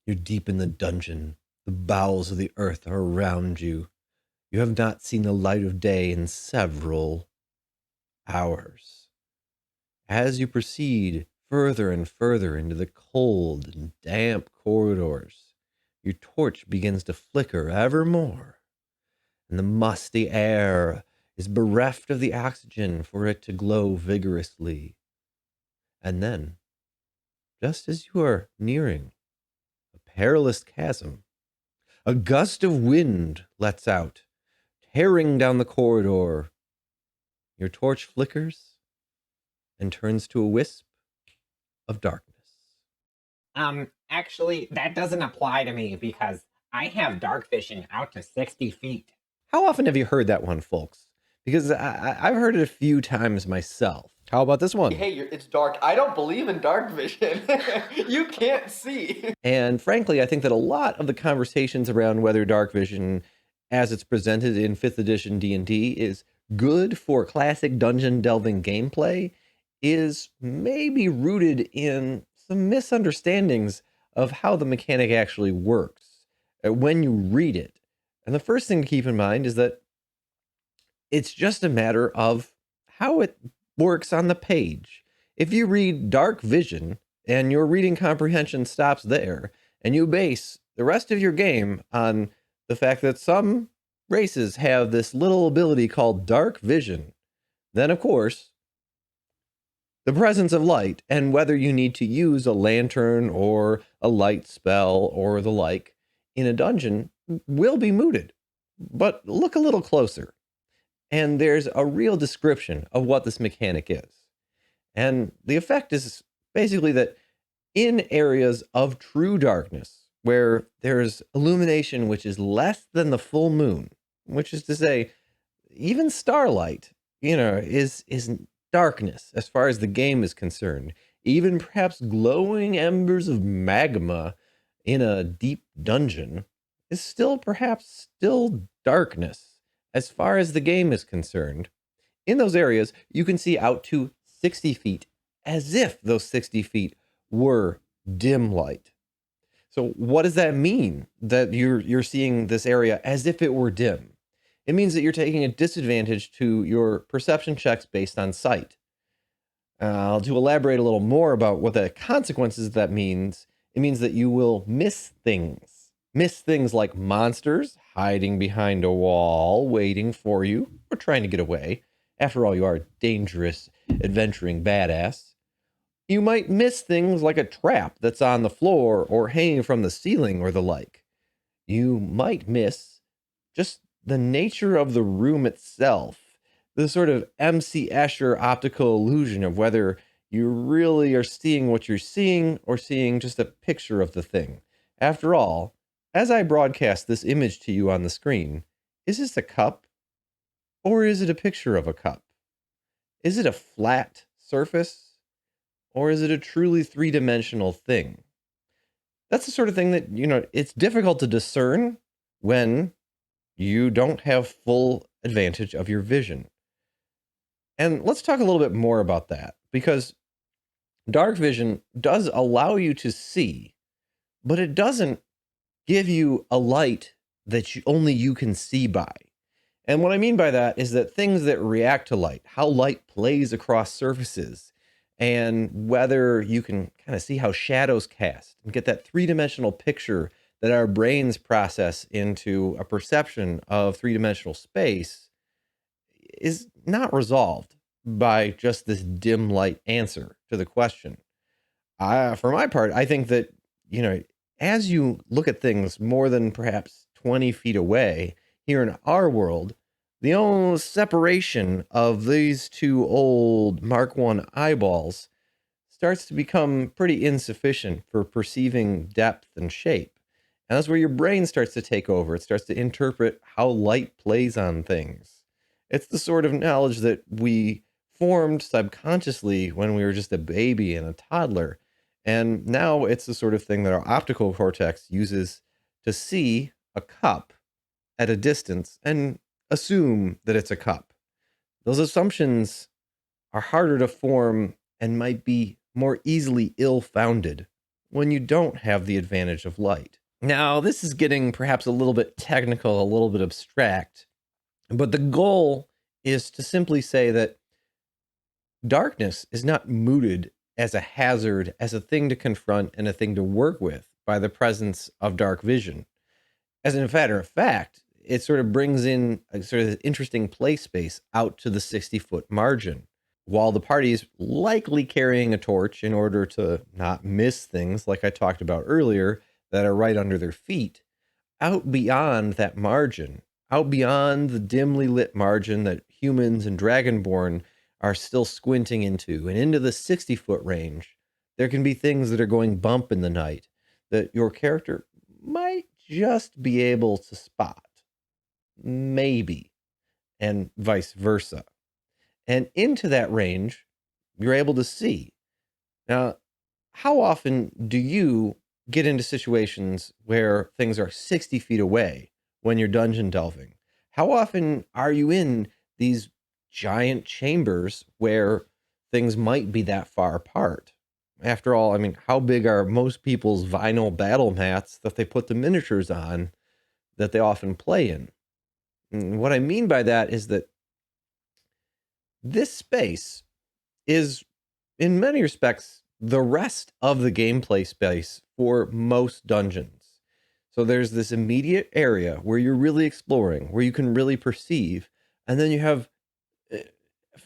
You're deep in the dungeon. The bowels of the earth are around you. You have not seen the light of day in several hours. As you proceed further and further into the cold and damp corridors, your torch begins to flicker ever more, and the musty air is bereft of the oxygen for it to glow vigorously. And then, just as you are nearing a perilous chasm, a gust of wind lets out, tearing down the corridor. Your torch flickers and turns to a wisp of darkness. Actually, that doesn't apply to me because I have dark vision out to 60 feet. How often have you heard that one, folks? Because I've heard it a few times myself. How about this one? Hey, it's dark. I don't believe in dark vision. You can't see. And frankly, I think that a lot of the conversations around whether dark vision, as it's presented in 5th edition D&D, is good for classic dungeon delving gameplay is maybe rooted in some misunderstandings of how the mechanic actually works when you read it. And the first thing to keep in mind is that it's just a matter of how it works on the page. If you read Dark Vision and your reading comprehension stops there, and you base the rest of your game on the fact that some races have this little ability called Dark Vision, then of course, the presence of light and whether you need to use a lantern or a light spell or the like in a dungeon will be mooted. But look a little closer, and there's a real description of what this mechanic is. And the effect is basically that in areas of true darkness, where there's illumination which is less than the full moon, which is to say, even starlight, is darkness as far as the game is concerned. Even perhaps glowing embers of magma in a deep dungeon is still darkness as far as the game is concerned. In those areas, you can see out to 60 feet, as if those 60 feet were dim light. So what does that mean, that you're seeing this area as if it were dim? It means that you're taking a disadvantage to your perception checks based on sight. To elaborate a little more about what the consequences of that means, it means that you will miss things. Miss things like monsters hiding behind a wall, waiting for you, or trying to get away. After all, you are a dangerous, adventuring badass. You might miss things like a trap that's on the floor or hanging from the ceiling or the like. You might miss just the nature of the room itself, the sort of MC Escher optical illusion of whether you really are seeing what you're seeing or seeing just a picture of the thing. After all, as I broadcast this image to you on the screen, is this a cup or is it a picture of a cup? Is it a flat surface or is it a truly three-dimensional thing? That's the sort of thing that, it's difficult to discern when you don't have full advantage of your vision. And let's talk a little bit more about that, because dark vision does allow you to see, but it doesn't give you a light that only you can see by. And what I mean by that is that things that react to light, how light plays across surfaces, and whether you can kind of see how shadows cast and get that three-dimensional picture that our brains process into a perception of three-dimensional space, is not resolved by just this dim light answer to the question. For my part, I think that, as you look at things more than perhaps 20 feet away here in our world, the only separation of these two old Mark I eyeballs starts to become pretty insufficient for perceiving depth and shape. And that's where your brain starts to take over. It starts to interpret how light plays on things. It's the sort of knowledge that we formed subconsciously when we were just a baby and a toddler. And now it's the sort of thing that our optical cortex uses to see a cup at a distance and assume that it's a cup. Those assumptions are harder to form and might be more easily ill-founded when you don't have the advantage of light. Now, this is getting perhaps a little bit technical, a little bit abstract, but the goal is to simply say that darkness is not mooted as a hazard, as a thing to confront and a thing to work with by the presence of dark vision. As a matter of fact, it sort of brings in a sort of interesting play space out to the 60-foot margin. While the party is likely carrying a torch in order to not miss things like I talked about earlier that are right under their feet, out beyond that margin, out beyond the dimly lit margin that humans and Dragonborn are still squinting into, and into the 60-foot range, there can be things that are going bump in the night that your character might just be able to spot. Maybe. And vice versa. And into that range, you're able to see. Now, how often do you get into situations where things are 60 feet away when you're dungeon delving? How often are you in these giant chambers where things might be that far apart? After all, I mean, how big are most people's vinyl battle mats that they put the miniatures on that they often play in? And what I mean by that is that this space is, in many respects, the rest of the gameplay space for most dungeons. So there's this immediate area where you're really exploring, where you can really perceive, and then you have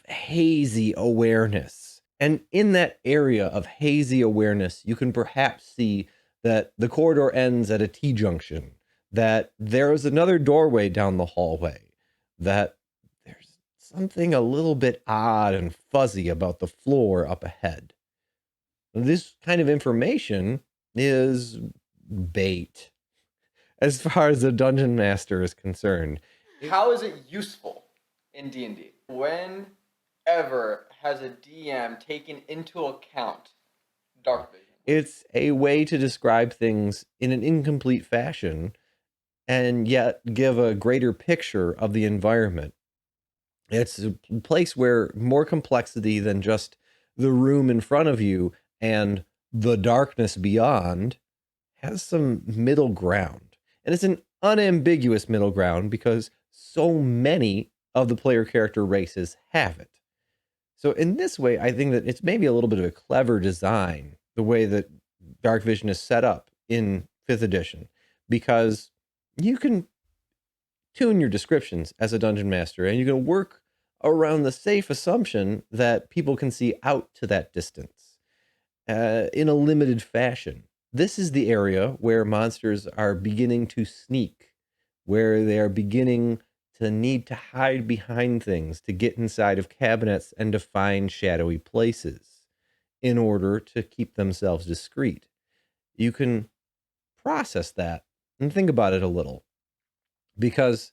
hazy awareness. And in that area of hazy awareness, you can perhaps see that the corridor ends at a T-junction, that there is another doorway down the hallway, that there's something a little bit odd and fuzzy about the floor up ahead. This kind of information is bait as far as the dungeon master is concerned. How is it useful in D&D? Whenever has a DM taken into account dark vision? It's a way to describe things in an incomplete fashion and yet give a greater picture of the environment. It's a place where more complexity than just the room in front of you and the darkness beyond has some middle ground. And it's an unambiguous middle ground because so many of the player character races have it. So in this way, I think that it's maybe a little bit of a clever design, the way that Darkvision is set up in 5th edition, because you can tune your descriptions as a dungeon master and you can work around the safe assumption that people can see out to that distance in a limited fashion. This is the area where monsters are beginning to sneak, where they are beginning to need to hide behind things, to get inside of cabinets and to find shadowy places in order to keep themselves discreet. You can process that and think about it a little, because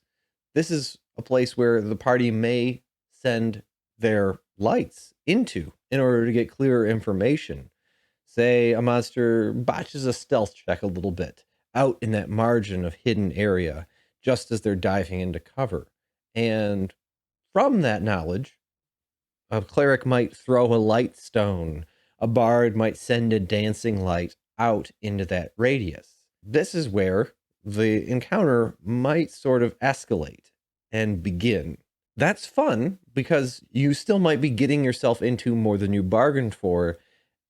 this is a place where the party may send their lights into in order to get clearer information. Say a monster botches a stealth check a little bit out in that margin of hidden area just as they're diving into cover. And from that knowledge, a cleric might throw a light stone, a bard might send a dancing light out into that radius. This is where the encounter might sort of escalate and begin. That's fun because you still might be getting yourself into more than you bargained for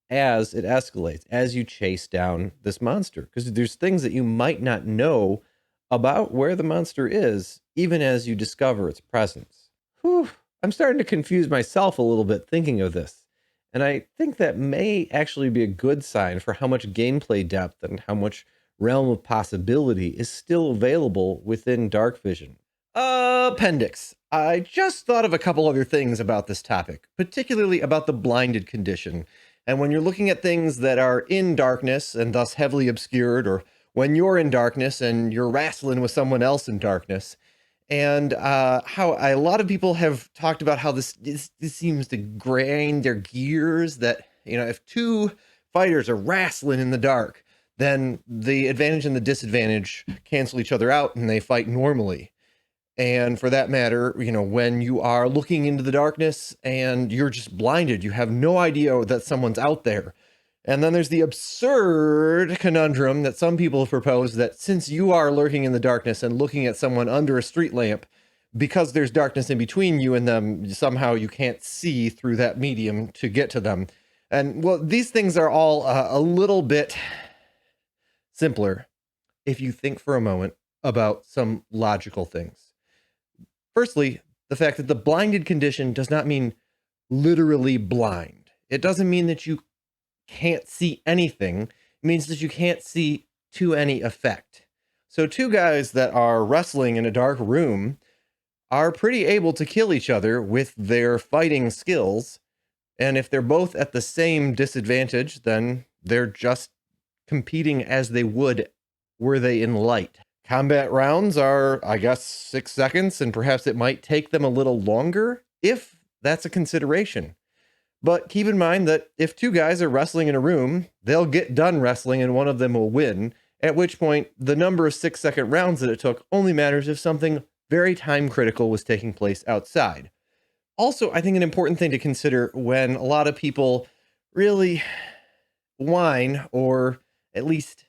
as it escalates, as you chase down this monster, because there's things that you might not know about where the monster is, even as you discover its presence. Whew, I'm starting to confuse myself a little bit thinking of this, and I think that may actually be a good sign for how much gameplay depth and how much realm of possibility is still available within Darkvision. Appendix. I just thought of a couple other things about this topic, particularly about the blinded condition. And when you're looking at things that are in darkness and thus heavily obscured, or when you're in darkness and you're wrestling with someone else in darkness, and how a lot of people have talked about how this seems to grind their gears, that, you know, if two fighters are wrestling in the dark, then the advantage and the disadvantage cancel each other out and they fight normally. And for that matter, you know, when you are looking into the darkness and you're just blinded, you have no idea that someone's out there, And then there's the absurd conundrum that some people have proposed that since you are lurking in the darkness and looking at someone under a street lamp, because there's darkness in between you and them, somehow you can't see through that medium to get to them. And well, these things are all a little bit simpler if you think for a moment about some logical things. Firstly, the fact that the blinded condition does not mean literally blind. It doesn't mean that you can't see anything. It means that you can't see to any effect. So two guys that are wrestling in a dark room are pretty able to kill each other with their fighting skills. And if they're both at the same disadvantage, then they're just competing as they would were they in light. Combat rounds are, I guess, 6 seconds, and perhaps it might take them a little longer, if that's a consideration. But keep in mind that if two guys are wrestling in a room, they'll get done wrestling and one of them will win, at which point the number of 6-second rounds that it took only matters if something very time critical was taking place outside. Also, I think an important thing to consider when a lot of people really whine, or at least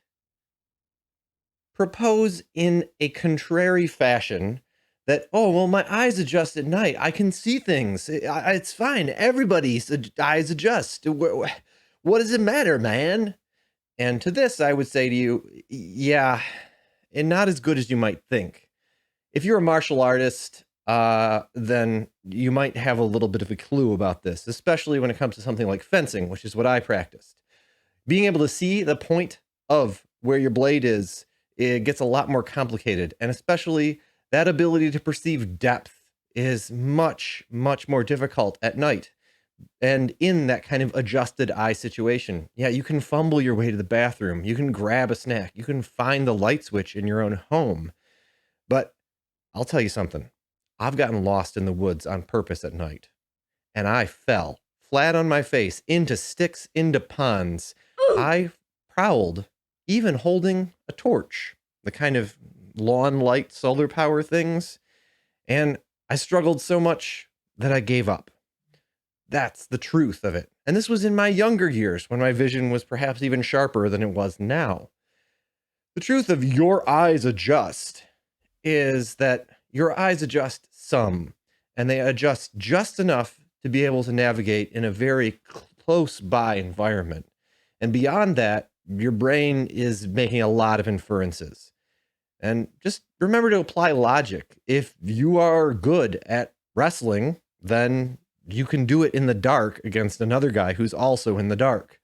propose in a contrary fashion, that, oh, well, my eyes adjust at night. I can see things. It's fine. Everybody's eyes adjust. What does it matter, man? And to this, I would say to you, yeah, and not as good as you might think. If you're a martial artist, then you might have a little bit of a clue about this, especially when it comes to something like fencing, which is what I practiced. Being able to see the point of where your blade is, it gets a lot more complicated, and especially that ability to perceive depth is much, much more difficult at night. And in that kind of adjusted eye situation, yeah, you can fumble your way to the bathroom, you can grab a snack, you can find the light switch in your own home. But I'll tell you something. I've gotten lost in the woods on purpose at night, and I fell flat on my face into sticks, into ponds. I prowled, even holding a torch, the kind of lawn light solar power things, and I struggled so much that I gave up. That's the truth of it. And this was in my younger years, when my vision was perhaps even sharper than it was now. The truth of your eyes adjust is that your eyes adjust some, and they adjust just enough to be able to navigate in a very close by environment. And beyond that, your brain is making a lot of inferences. And just remember to apply logic. If you are good at wrestling, then you can do it in the dark against another guy who's also in the dark.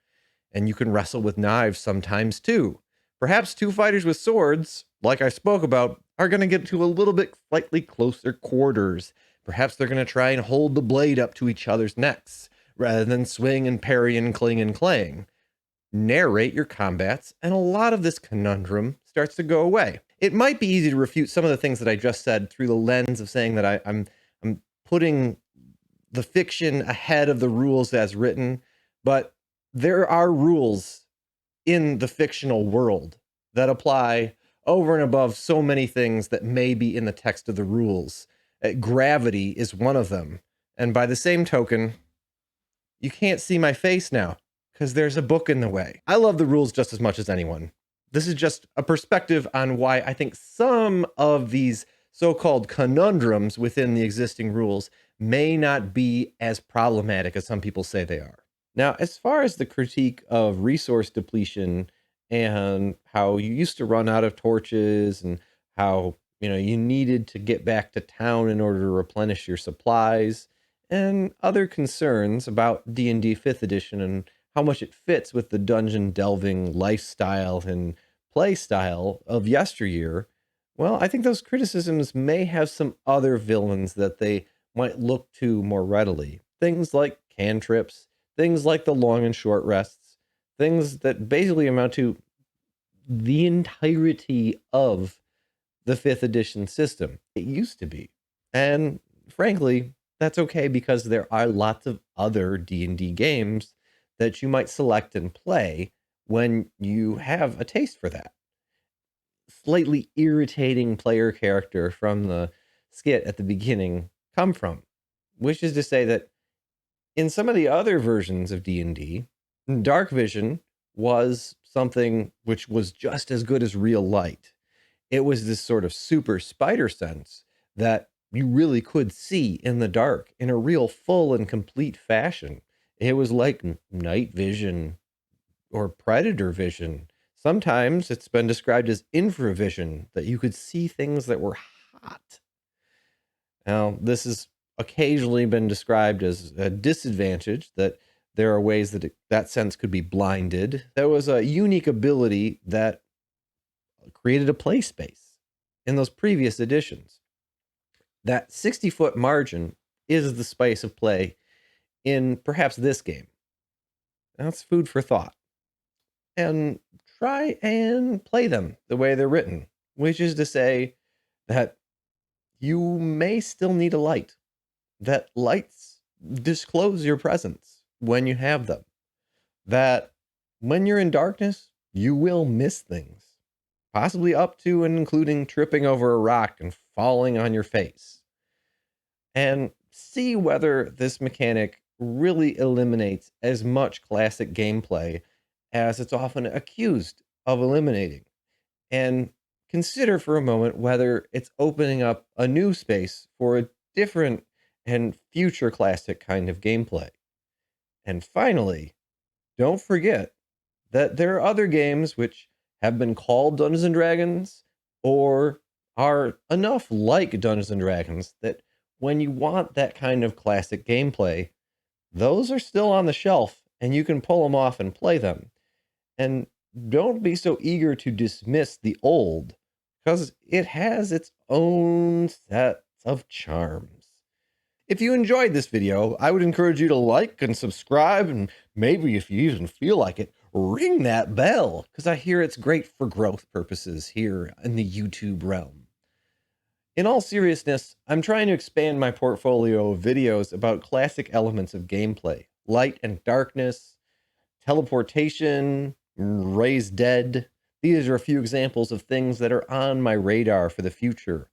And you can wrestle with knives sometimes too. Perhaps two fighters with swords, like I spoke about, are going to get to a little bit slightly closer quarters. Perhaps they're going to try and hold the blade up to each other's necks, rather than swing and parry and cling and clang. Narrate your combats, and a lot of this conundrum starts to go away. It might be easy to refute some of the things that I just said through the lens of saying that I'm putting the fiction ahead of the rules as written, but there are rules in the fictional world that apply over and above so many things that may be in the text of the rules. Gravity is one of them. And by the same token, you can't see my face now because there's a book in the way. I love the rules just as much as anyone. This is just a perspective on why I think some of these so-called conundrums within the existing rules may not be as problematic as some people say they are. Now, as far as the critique of resource depletion and how you used to run out of torches and how, you needed to get back to town in order to replenish your supplies, and other concerns about D&D 5th edition and how much it fits with the dungeon delving lifestyle and play style of yesteryear, well, I think those criticisms may have some other villains that they might look to more readily. Things like cantrips, things like the long and short rests, things that basically amount to the entirety of the 5th edition system. It used to be. And frankly, that's okay because there are lots of other D&D games that you might select and play when you have a taste for that. Slightly irritating player character from the skit at the beginning come from, which is to say that in some of the other versions of D&D, Darkvision was something which was just as good as real light. It was this sort of super spider sense that you really could see in the dark in a real full and complete fashion. It was like night vision or predator vision. Sometimes it's been described as infravision, that you could see things that were hot. Now, this has occasionally been described as a disadvantage, that there are ways that that sense could be blinded. There was a unique ability that created a play space in those previous editions. That 60-foot margin is the space of play in perhaps this game. That's food for thought. And try and play them the way they're written, which is to say that you may still need a light, that lights disclose your presence when you have them, that when you're in darkness, you will miss things, possibly up to and including tripping over a rock and falling on your face. And see whether this mechanic really eliminates as much classic gameplay as it's often accused of eliminating. And consider for a moment whether it's opening up a new space for a different and future classic kind of gameplay. And finally, don't forget that there are other games which have been called Dungeons and Dragons or are enough like Dungeons and Dragons that when you want that kind of classic gameplay, those are still on the shelf and you can pull them off and play them. And don't be so eager to dismiss the old, because it has its own set of charms. If you enjoyed this video, I would encourage you to like and subscribe, and maybe if you even feel like it, ring that bell, because I hear it's great for growth purposes here in the YouTube realm. In all seriousness, I'm trying to expand my portfolio of videos about classic elements of gameplay, light and darkness, teleportation, raised dead. These are a few examples of things that are on my radar for the future.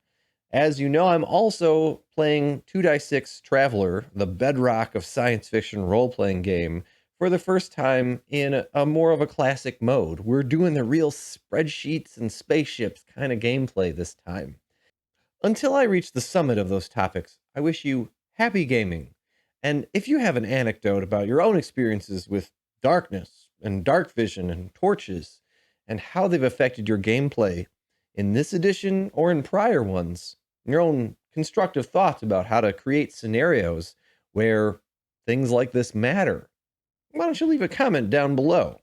As you know, I'm also playing 2-6 Traveler, the bedrock of science fiction role-playing game, for the first time in a more of a classic mode. We're doing the real spreadsheets and spaceships kind of gameplay this time. Until I reach the summit of those topics, I wish you happy gaming. And if you have an anecdote about your own experiences with darkness and Darkvision and torches and how they've affected your gameplay in this edition or in prior ones, your own constructive thoughts about how to create scenarios where things like this matter, why don't you leave a comment down below?